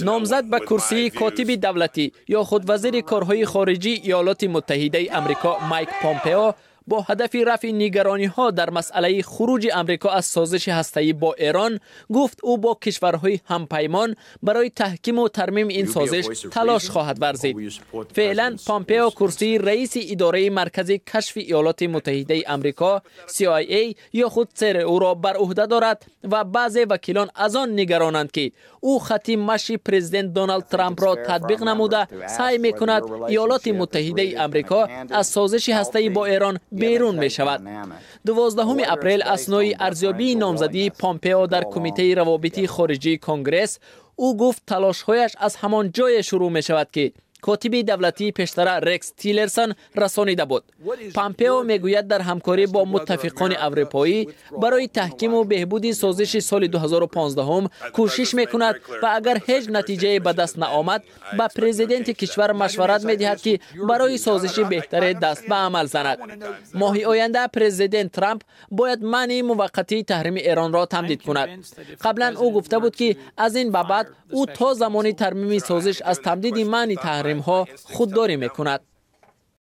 نامزد به کرسی کاتب دولتی یا خود وزیر کارهای خارجی ایالات متحده آمریکا مایک پامپئو با هدف رفع نگرانی‌ها در مسئله خروج آمریکا از سازش هسته‌ای با ایران گفت او با کشورهای همپیمان برای تحکیم و ترمیم این سازش تلاش خواهد ورزید. فعلا پامپئو کرسی رئیس اداره مرکز کشف ایالات متحده آمریکا CIA یا خود سر او را بر عهده دارد و بعضی وکیلان از آن نگرانند که او خط مشی پرزیدنت دونالد ترامپ را تطبیق نموده سعی می‌کند ایالات متحده آمریکا از سازش هسته‌ای با ایران بیرون می شود. 12 اپریل اثنای ارزیابی نامزدی پامپئو در کمیته روابط خارجی کنگره او گفت تلاش‌هایش از همان جای شروع می شود که کاتب دولتی پیشتر رکس تیلرسن رسانیده بود. پامپئو میگوید در همکاری با متفقان اروپایی برای تحکیم و بهبود سازش سال 2015 کوشش میکند و اگر هیچ نتیجه به دست نآمد به پرزیدنت کشور مشورت میدهد که برای سازش بهتر دست به عمل زند. ماه آینده پرزیدنت ترامپ باید منع موقتی تحریم ایران را تمدید کند. قبلا او گفته بود که از این به بعد او تا زمان ترمیم سازش از تمدید منع تحریم ها خودداری میکند.